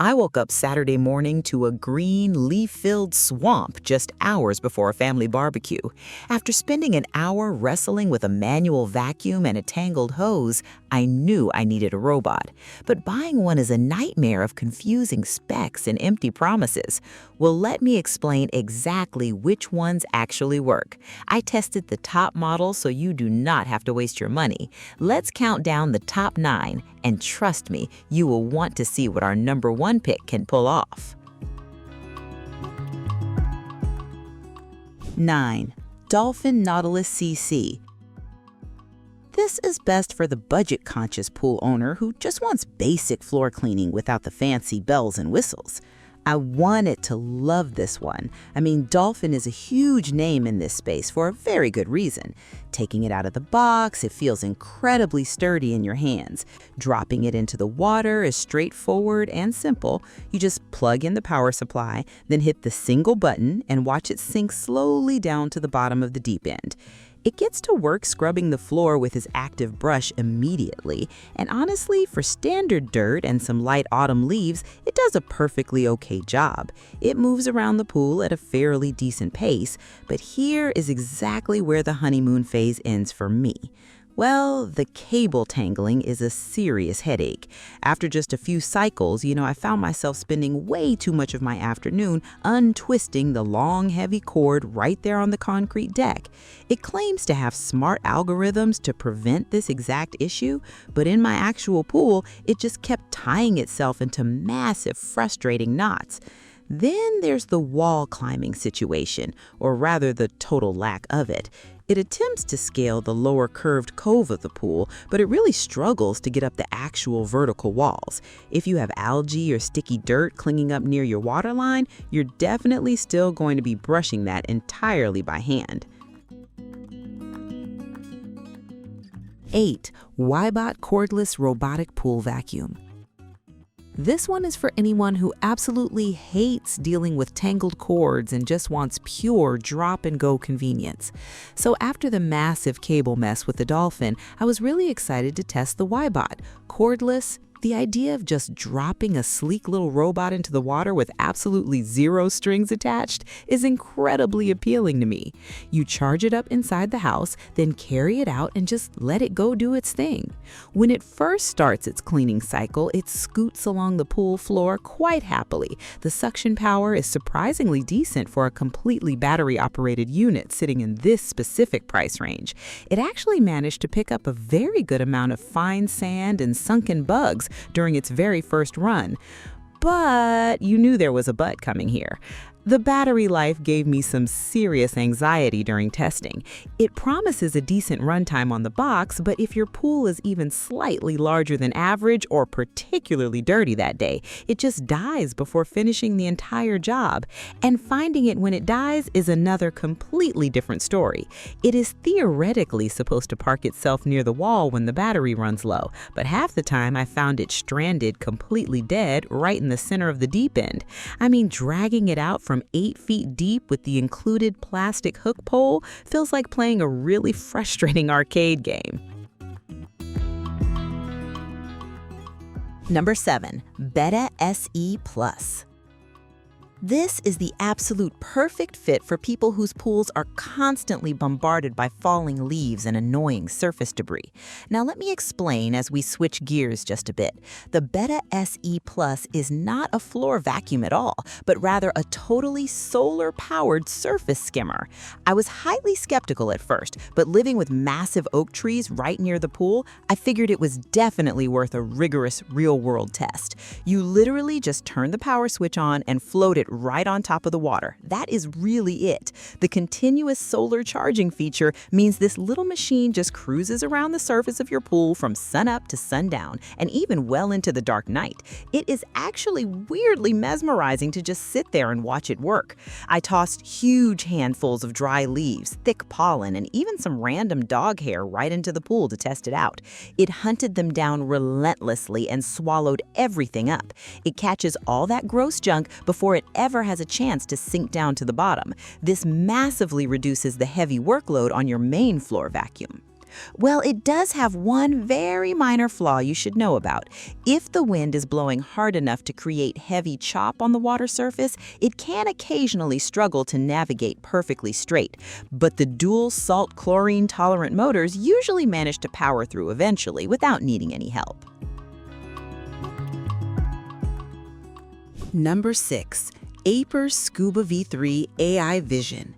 I woke up Saturday morning to a green, leaf-filled swamp just hours before a family barbecue. After spending an hour wrestling with a manual vacuum and a tangled hose, I knew I needed a robot. But buying one is a nightmare of confusing specs and empty promises. Well, let me explain exactly which ones actually work. I tested the top model so you do not have to waste your money. Let's count down the top 9, and trust me, you will want to see what our number 1 pick can pull off. 9. Dolphin Nautilus CC. This is best for the budget-conscious pool owner who just wants basic floor cleaning without the fancy bells and whistles. I wanted to love this one. I mean, Dolphin is a huge name in this space for a very good reason. Taking it out of the box, it feels incredibly sturdy in your hands. Dropping it into the water is straightforward and simple. You just plug in the power supply, then hit the single button and watch it sink slowly down to the bottom of the deep end. It gets to work scrubbing the floor with his active brush immediately, and honestly, for standard dirt and some light autumn leaves, it does a perfectly okay job. It moves around the pool at a fairly decent pace, but here is exactly where the honeymoon phase ends for me. Well, the cable tangling is a serious headache. After just a few cycles, I found myself spending way too much of my afternoon untwisting the long, heavy cord right there on the concrete deck. It claims to have smart algorithms to prevent this exact issue, but in my actual pool, it just kept tying itself into massive, frustrating knots. Then there's the wall climbing situation, or rather the total lack of it. It attempts to scale the lower curved cove of the pool, but it really struggles to get up the actual vertical walls. If you have algae or sticky dirt clinging up near your water line, you're definitely still going to be brushing that entirely by hand. 8. Wybot Cordless Robotic Pool Vacuum. This one is for anyone who absolutely hates dealing with tangled cords and just wants pure drop-and-go convenience. So after the massive cable mess with the Dolphin, I was really excited to test the Wybot. Cordless. The idea of just dropping a sleek little robot into the water with absolutely zero strings attached is incredibly appealing to me. You charge it up inside the house, then carry it out and just let it go do its thing. When it first starts its cleaning cycle, it scoots along the pool floor quite happily. The suction power is surprisingly decent for a completely battery-operated unit sitting in this specific price range. It actually managed to pick up a very good amount of fine sand and sunken bugs during its very first run. But you knew there was a but coming here. The battery life gave me some serious anxiety during testing. It promises a decent runtime on the box, but if your pool is even slightly larger than average or particularly dirty that day, it just dies before finishing the entire job. And finding it when it dies is another completely different story. It is theoretically supposed to park itself near the wall when the battery runs low, but half the time I found it stranded completely dead right in the center of the deep end. I mean, dragging it out from 8 feet deep with the included plastic hook pole feels like playing a really frustrating arcade game. Number 7. Betta SE Plus. This is the absolute perfect fit for people whose pools are constantly bombarded by falling leaves and annoying surface debris. Now let me explain as we switch gears just a bit. The Betta SE Plus is not a floor vacuum at all, but rather a totally solar-powered surface skimmer. I was highly skeptical at first, but living with massive oak trees right near the pool, I figured it was definitely worth a rigorous real-world test. You literally just turn the power switch on and float it right on top of the water. That is really it. The continuous solar charging feature means this little machine just cruises around the surface of your pool from sunup to sundown, and even well into the dark night. It is actually weirdly mesmerizing to just sit there and watch it work. I tossed huge handfuls of dry leaves, thick pollen, and even some random dog hair right into the pool to test it out. It hunted them down relentlessly and swallowed everything up. It catches all that gross junk before it ever has a chance to sink down to the bottom. This massively reduces the heavy workload on your main floor vacuum. Well, it does have one very minor flaw you should know about. If the wind is blowing hard enough to create heavy chop on the water surface, it can occasionally struggle to navigate perfectly straight. But the dual salt chlorine tolerant motors usually manage to power through eventually without needing any help. Number 6. Aiper Scuba V3 AI Vision.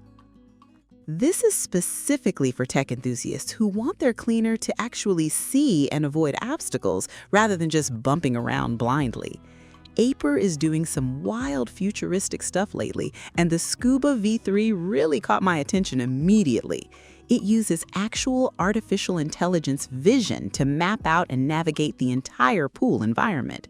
This is specifically for tech enthusiasts who want their cleaner to actually see and avoid obstacles rather than just bumping around blindly. Aiper is doing some wild futuristic stuff lately, and the Scuba V3 really caught my attention immediately. It uses actual artificial intelligence vision to map out and navigate the entire pool environment.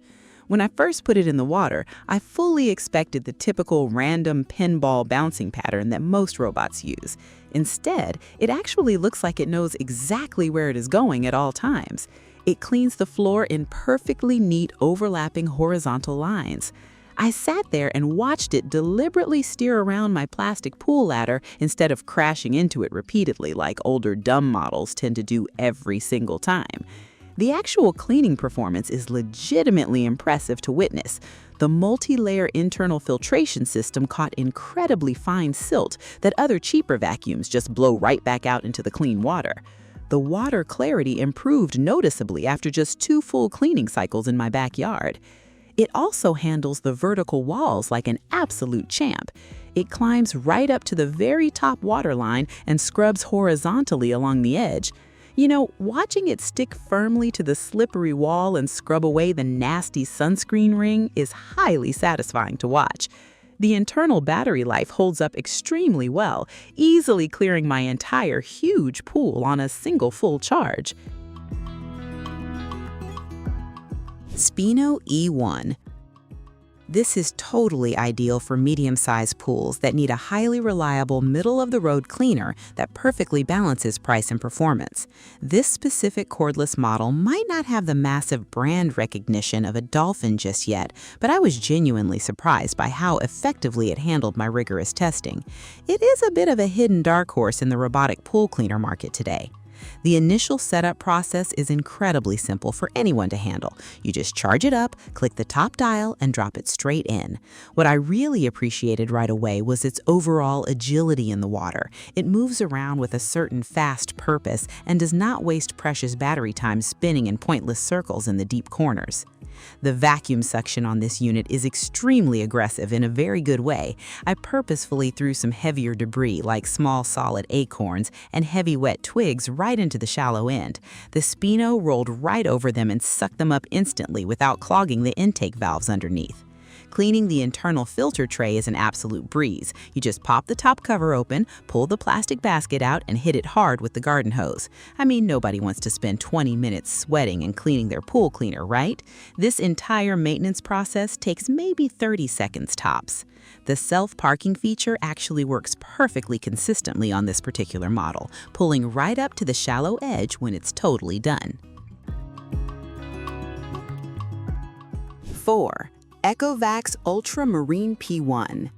When I first put it in the water, I fully expected the typical random pinball bouncing pattern that most robots use. Instead, it actually looks like it knows exactly where it is going at all times. It cleans the floor in perfectly neat overlapping horizontal lines. I sat there and watched it deliberately steer around my plastic pool ladder instead of crashing into it repeatedly like older dumb models tend to do every single time. The actual cleaning performance is legitimately impressive to witness. The multi-layer internal filtration system caught incredibly fine silt that other cheaper vacuums just blow right back out into the clean water. The water clarity improved noticeably after just 2 full cleaning cycles in my backyard. It also handles the vertical walls like an absolute champ. It climbs right up to the very top water line and scrubs horizontally along the edge. You know, watching it stick firmly to the slippery wall and scrub away the nasty sunscreen ring is highly satisfying to watch. The internal battery life holds up extremely well, easily clearing my entire huge pool on a single full charge. Spino E1. This is totally ideal for medium-sized pools that need a highly reliable middle-of-the-road cleaner that perfectly balances price and performance. This specific cordless model might not have the massive brand recognition of a Dolphin just yet, but I was genuinely surprised by how effectively it handled my rigorous testing. It is a bit of a hidden dark horse in the robotic pool cleaner market today. The initial setup process is incredibly simple for anyone to handle. You just charge it up, click the top dial, and drop it straight in. What I really appreciated right away was its overall agility in the water. It moves around with a certain fast purpose and does not waste precious battery time spinning in pointless circles in the deep corners. The vacuum suction on this unit is extremely aggressive in a very good way. I purposefully threw some heavier debris like small solid acorns and heavy wet twigs right into the shallow end. The Spino rolled right over them and sucked them up instantly without clogging the intake valves underneath. Cleaning the internal filter tray is an absolute breeze. You just pop the top cover open, pull the plastic basket out, and hit it hard with the garden hose. I mean, nobody wants to spend 20 minutes sweating and cleaning their pool cleaner, right? This entire maintenance process takes maybe 30 seconds tops. The self-parking feature actually works perfectly consistently on this particular model, pulling right up to the shallow edge when it's totally done. 4. Ecovacs Ultramarine P1.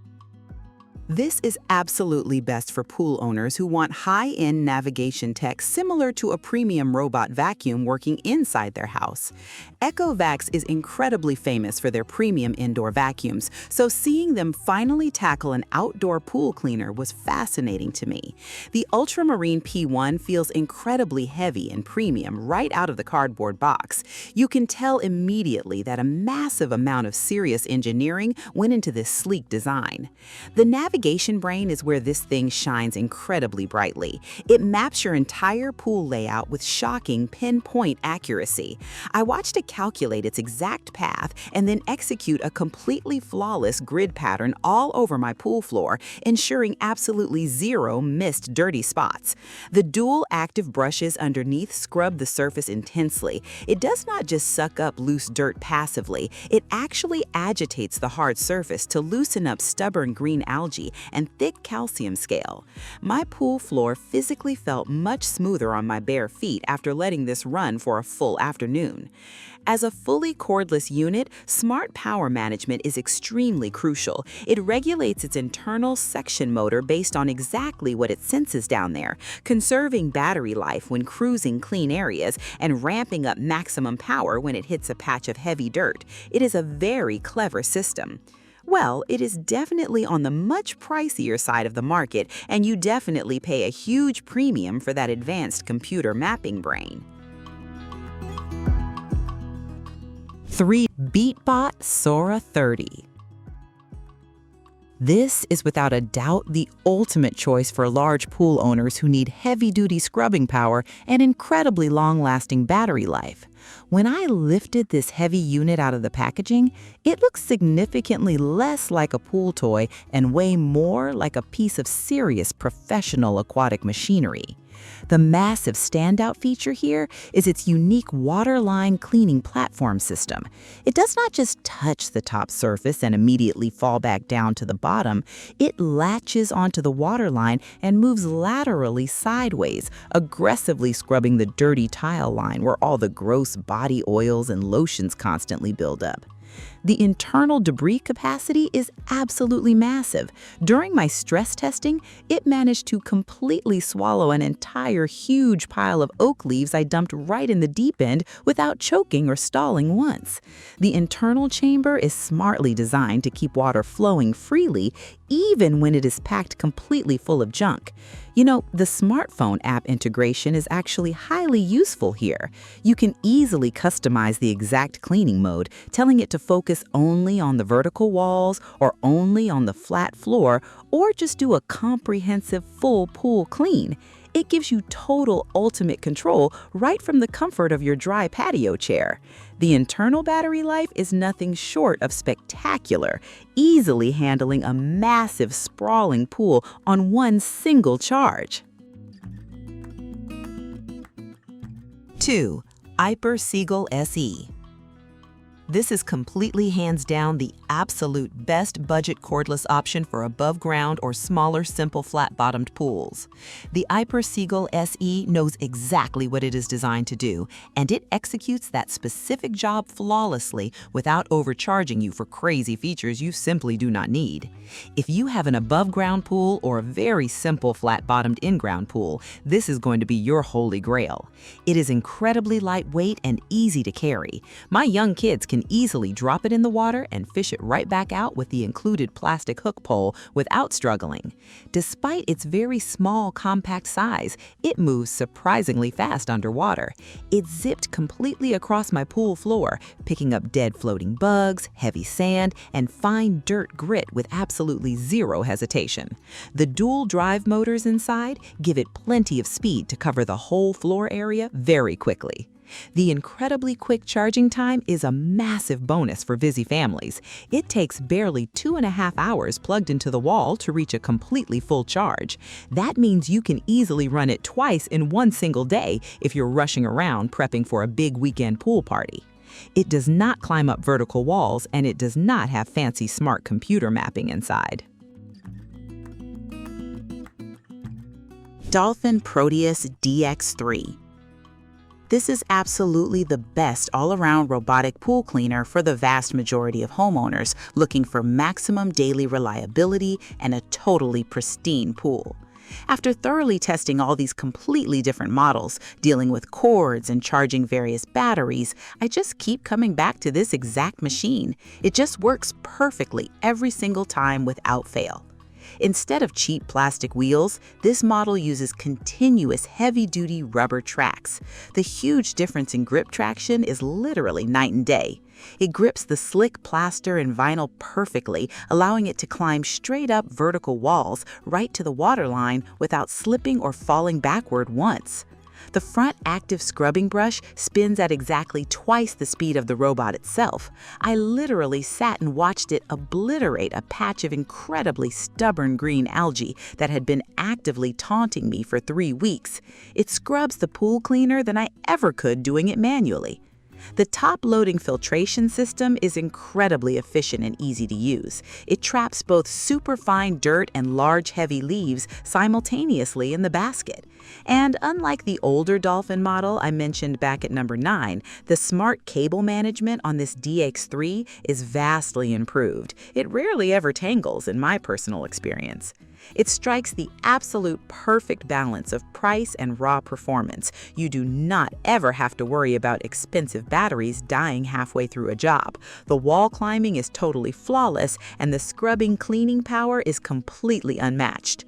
This is absolutely best for pool owners who want high-end navigation tech similar to a premium robot vacuum working inside their house. Ecovacs is incredibly famous for their premium indoor vacuums, so seeing them finally tackle an outdoor pool cleaner was fascinating to me. The Ultramarine P1 feels incredibly heavy and premium right out of the cardboard box. You can tell immediately that a massive amount of serious engineering went into this sleek design. The navigation brain is where this thing shines incredibly brightly. It maps your entire pool layout with shocking pinpoint accuracy. I watched it calculate its exact path and then execute a completely flawless grid pattern all over my pool floor, ensuring absolutely zero missed dirty spots. The dual active brushes underneath scrub the surface intensely. It does not just suck up loose dirt passively, it actually agitates the hard surface to loosen up stubborn green algae and thick calcium scale. My pool floor physically felt much smoother on my bare feet after letting this run for a full afternoon. As a fully cordless unit, smart power management is extremely crucial. It regulates its internal suction motor based on exactly what it senses down there, conserving battery life when cruising clean areas and ramping up maximum power when it hits a patch of heavy dirt. It is a very clever system. Well, it is definitely on the much pricier side of the market, and you definitely pay a huge premium for that advanced computer mapping brain. 3. Beatbot Sora 30. This is without a doubt the ultimate choice for large pool owners who need heavy-duty scrubbing power and incredibly long-lasting battery life. When I lifted this heavy unit out of the packaging, it looks significantly less like a pool toy and way more like a piece of serious professional aquatic machinery. The massive standout feature here is its unique waterline cleaning platform system. It does not just touch the top surface and immediately fall back down to the bottom. It latches onto the waterline and moves laterally sideways, aggressively scrubbing the dirty tile line where all the gross body oils and lotions constantly build up. The internal debris capacity is absolutely massive. During my stress testing, it managed to completely swallow an entire huge pile of oak leaves I dumped right in the deep end without choking or stalling once. The internal chamber is smartly designed to keep water flowing freely, even when it is packed completely full of junk. You know, the smartphone app integration is actually highly useful here. You can easily customize the exact cleaning mode, telling it to focus only on the vertical walls or only on the flat floor, or just do a comprehensive full pool clean. It gives you total ultimate control right from the comfort of your dry patio chair. The internal battery life is nothing short of spectacular, easily handling a massive sprawling pool on one single charge. 2. Aiper Seagull SE. This is completely hands down the absolute best budget cordless option for above ground or smaller simple flat-bottomed pools. The Aiper Seagull SE knows exactly what it is designed to do, and it executes that specific job flawlessly without overcharging you for crazy features you simply do not need. If you have an above ground pool or a very simple flat-bottomed in-ground pool, this is going to be your holy grail. It is incredibly lightweight and easy to carry. My young kids can easily drop it in the water and fish it right back out with the included plastic hook pole without struggling. Despite its very small, compact size, it moves surprisingly fast underwater. It zipped completely across my pool floor, picking up dead floating bugs, heavy sand, and fine dirt grit with absolutely zero hesitation. The dual drive motors inside give it plenty of speed to cover the whole floor area very quickly. The incredibly quick charging time is a massive bonus for busy families. It takes barely 2.5 hours plugged into the wall to reach a completely full charge. That means you can easily run it twice in one single day if you're rushing around prepping for a big weekend pool party. It does not climb up vertical walls, and it does not have fancy smart computer mapping inside. Dolphin Proteus DX3. This is absolutely the best all-around robotic pool cleaner for the vast majority of homeowners looking for maximum daily reliability and a totally pristine pool. After thoroughly testing all these completely different models, dealing with cords and charging various batteries, I just keep coming back to this exact machine. It just works perfectly every single time without fail. Instead of cheap plastic wheels, this model uses continuous heavy-duty rubber tracks. The huge difference in grip traction is literally night and day. It grips the slick plaster and vinyl perfectly, allowing it to climb straight up vertical walls right to the waterline without slipping or falling backward once. The front active scrubbing brush spins at exactly twice the speed of the robot itself. I literally sat and watched it obliterate a patch of incredibly stubborn green algae that had been actively taunting me for 3 weeks. It scrubs the pool cleaner than I ever could doing it manually. The top-loading filtration system is incredibly efficient and easy to use. It traps both superfine dirt and large, heavy leaves simultaneously in the basket. And unlike the older Dolphin model I mentioned back at number 9, the smart cable management on this DX3 is vastly improved. It rarely ever tangles, in my personal experience. It strikes the absolute perfect balance of price and raw performance. You do not ever have to worry about expensive batteries dying halfway through a job. The wall climbing is totally flawless, and the scrubbing cleaning power is completely unmatched.